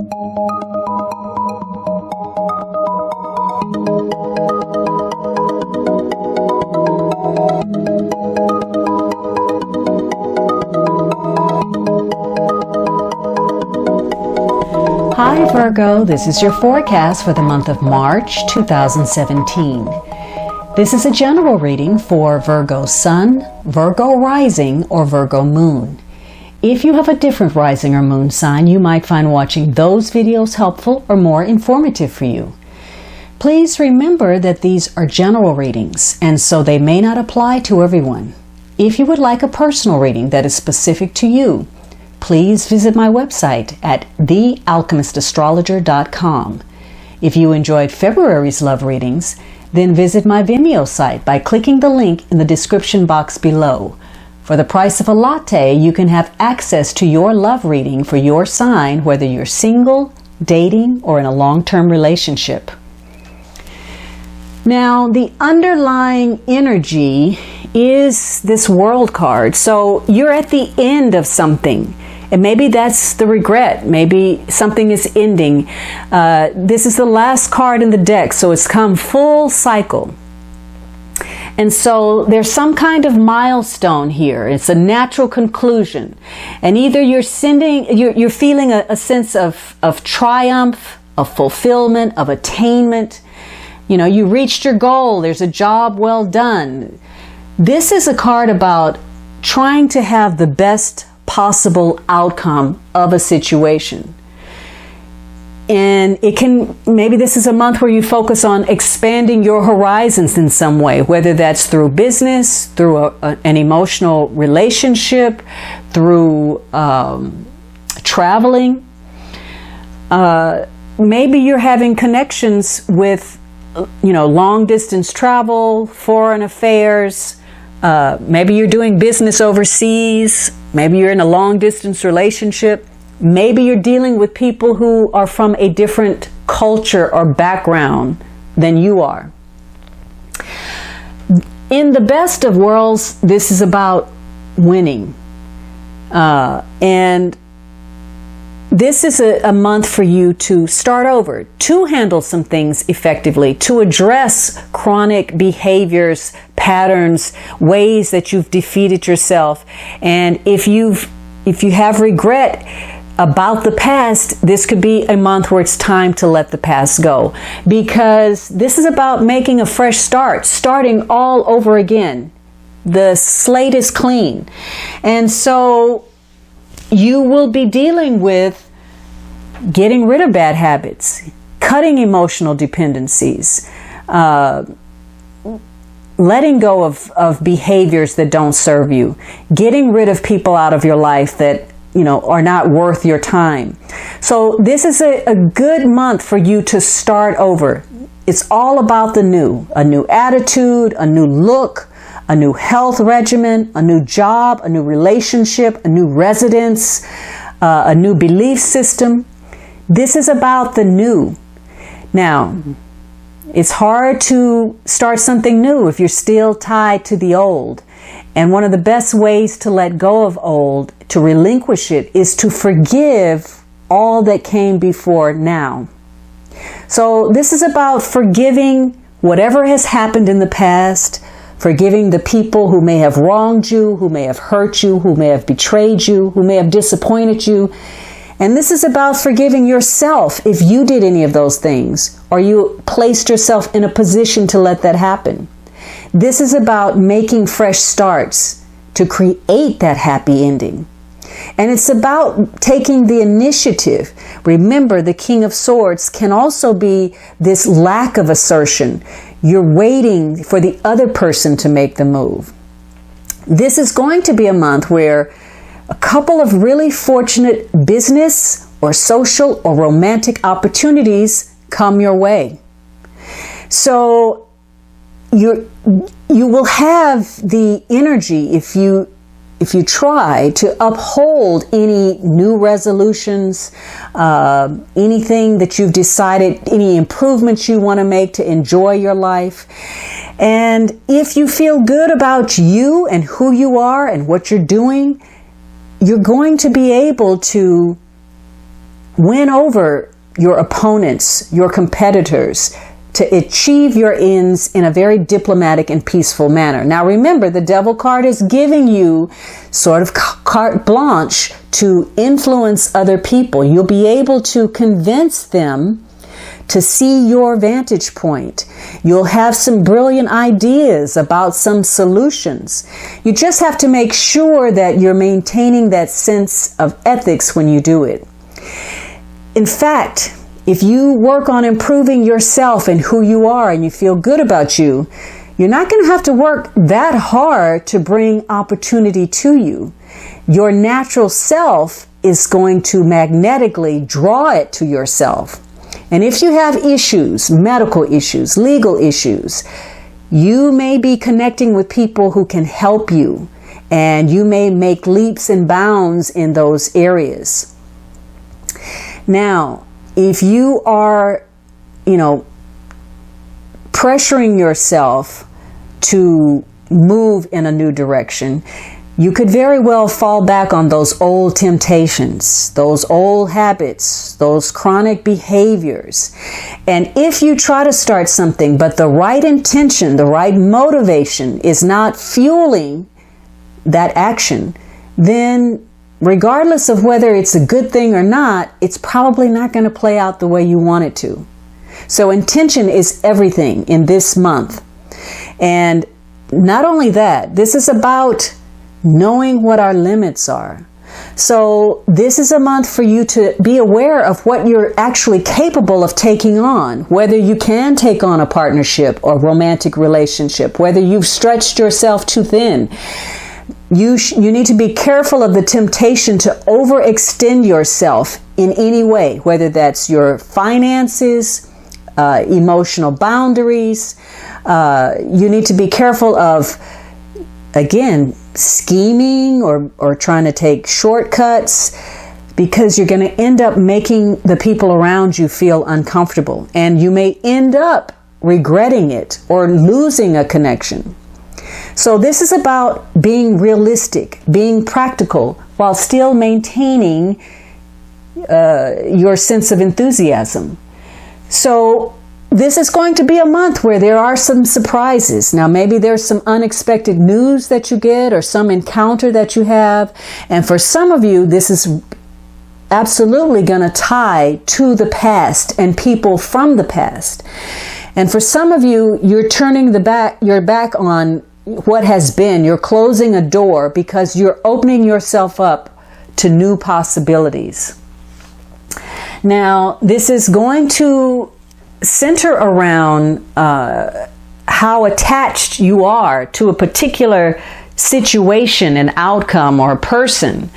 Hi Virgo, this is your forecast for the month of March 2017. This is a general reading for Virgo Sun, Virgo Rising, or Virgo Moon. If you have a different rising or moon sign, you might find watching those videos helpful or more informative for you. Please remember that these are general readings, and so they may not apply to everyone. If you would like a personal reading that is specific to you, please visit my website at thealchemistastrologer.com. If you enjoyed February's love readings, then visit my Vimeo site by clicking the link in the description box below. For the price of a latte, you can have access to your love reading for your sign, whether you're single, dating, or in a long-term relationship. Now, the underlying energy is this World card. So you're at the end of something. And maybe that's the regret. Maybe something is ending. This is the last card in the deck, so it's come full cycle. And so there's some kind of milestone here. It's a natural conclusion. And either you're feeling a sense of triumph, of fulfillment, of attainment. You know, you reached your goal. There's a job well done. This is a card about trying to have the best possible outcome of a situation. And maybe this is a month where you focus on expanding your horizons in some way, whether that's through business, through an emotional relationship, through traveling. Maybe you're having connections with, long distance travel, foreign affairs. Maybe you're doing business overseas. Maybe you're in a long-distance relationship. Maybe you're dealing with people who are from a different culture or background than you are. In the best of worlds, this is about winning. And this is a month for you to start over, to handle some things effectively, to address chronic behaviors, patterns, ways that you've defeated yourself. And if you have regret about the past, this could be a month where it's time to let the past go. Because this is about making a fresh start, starting all over again. The slate is clean. And so you will be dealing with getting rid of bad habits, cutting emotional dependencies, letting go of behaviors that don't serve you, getting rid of people out of your life that are not worth your time. So this is a good month for you to start over. It's all about the new, a new attitude, a new look, a new health regimen, a new job, a new relationship, a new residence, a new belief system. This is about the new. Now, it's hard to start something new if you're still tied to the old. And one of the best ways to let go of old, to relinquish it, is to forgive all that came before now. So this is about forgiving whatever has happened in the past, forgiving the people who may have wronged you, who may have hurt you, who may have betrayed you, who may have disappointed you. And this is about forgiving yourself if you did any of those things, or you placed yourself in a position to let that happen. This is about making fresh starts to create that happy ending. And it's about taking the initiative. Remember, the King of Swords can also be this lack of assertion. You're waiting for the other person to make the move. This is going to be a month where a couple of really fortunate business or social or romantic opportunities come your way. So you will have the energy if you try to uphold any new resolutions, anything that you've decided, any improvements you want to make to enjoy your life. And if you feel good about you and who you are and what you're doing, you're going to be able to win over your opponents, your competitors, to achieve your ends in a very diplomatic and peaceful manner. Now remember, the Devil card is giving you sort of carte blanche to influence other people. You'll be able to convince them to see your vantage point. You'll have some brilliant ideas about some solutions. You just have to make sure that you're maintaining that sense of ethics when you do it. In fact, if you work on improving yourself and who you are and you feel good about you, you're not going to have to work that hard to bring opportunity to you. Your natural self is going to magnetically draw it to yourself. And if you have issues, medical issues, legal issues, you may be connecting with people who can help you, and you may make leaps and bounds in those areas. Now, if you are, pressuring yourself to move in a new direction, you could very well fall back on those old temptations, those old habits, those chronic behaviors. And if you try to start something, but the right intention, the right motivation is not fueling that action, then regardless of whether it's a good thing or not, it's probably not going to play out the way you want it to. So intention is everything in this month. And not only that, this is about knowing what our limits are. So this is a month for you to be aware of what you're actually capable of taking on, whether you can take on a partnership or romantic relationship, whether you've stretched yourself too thin. You need to be careful of the temptation to overextend yourself in any way, whether that's your finances, emotional boundaries. You need to be careful of, again, scheming or trying to take shortcuts, because you're going to end up making the people around you feel uncomfortable, and you may end up regretting it or losing a connection. So this is about being realistic, being practical, while still maintaining your sense of enthusiasm. So this is going to be a month where there are some surprises. Now, maybe there's some unexpected news that you get or some encounter that you have. And for some of you, this is absolutely going to tie to the past and people from the past. And for some of you, you're turning your back on what has been. You're closing a door because you're opening yourself up to new possibilities. Now, this is going to center around how attached you are to a particular situation, an outcome, or a person.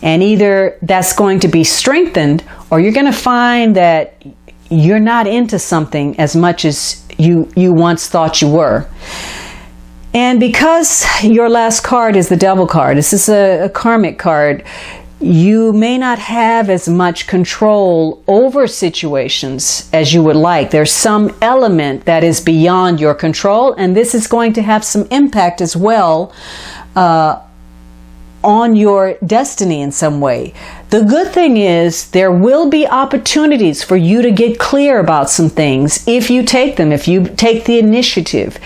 And either that's going to be strengthened, or you're going to find that you're not into something as much as you once thought you were. And because your last card is the Devil card, this is a karmic card, you may not have as much control over situations as you would like. There's some element that is beyond your control, and this is going to have some impact as well on your destiny in some way. The good thing is there will be opportunities for you to get clear about some things if you take them, if you take the initiative.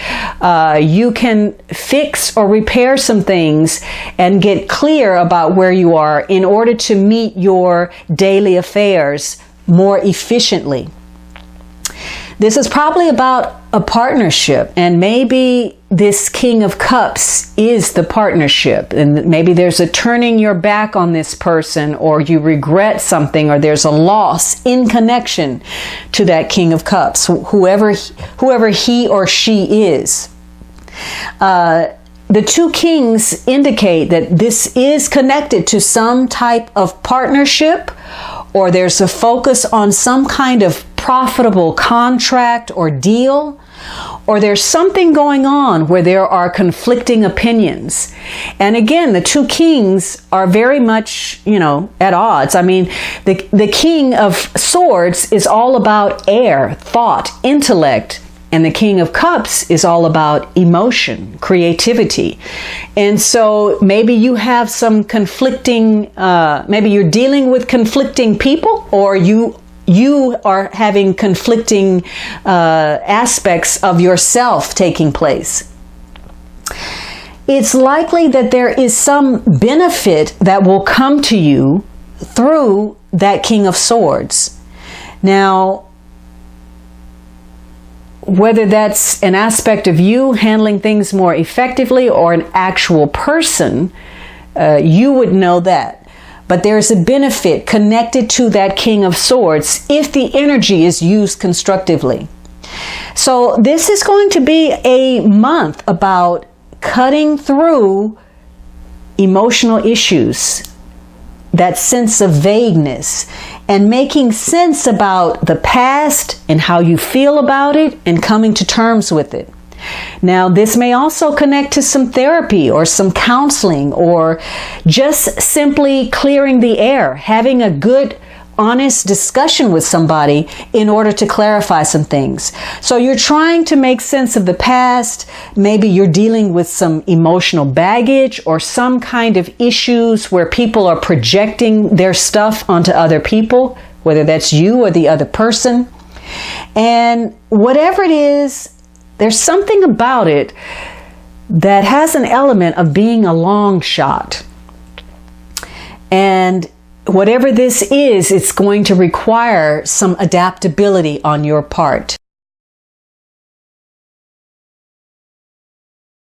You can fix or repair some things and get clear about where you are in order to meet your daily affairs more efficiently. This is probably about a partnership, and maybe this King of Cups is the partnership, and maybe there's a turning your back on this person, or you regret something, or there's a loss in connection to that King of Cups, whoever he or she is. The two kings indicate that this is connected to some type of partnership, or there's a focus on some kind of profitable contract or deal, or there's something going on where there are conflicting opinions. And again, the two kings are very much, at odds. I mean, the King of Swords is all about air, thought, intellect, And the King of Cups is all about emotion, creativity. And so maybe you have some conflicting, maybe you're dealing with conflicting people, or you are having conflicting aspects of yourself taking place. It's likely that there is some benefit that will come to you through that King of Swords. Now, whether that's an aspect of you handling things more effectively or an actual person, you would know that. But there's a benefit connected to that King of Swords if the energy is used constructively. So this is going to be a month about cutting through emotional issues, that sense of vagueness, and making sense about the past and how you feel about it and coming to terms with it. Now, this may also connect to some therapy or some counseling, or just simply clearing the air, having a good, honest discussion with somebody in order to clarify some things. So you're trying to make sense of the past. Maybe you're dealing with some emotional baggage or some kind of issues where people are projecting their stuff onto other people, whether that's you or the other person. And whatever it is, there's something about it that has an element of being a long shot. And whatever this is, it's going to require some adaptability on your part.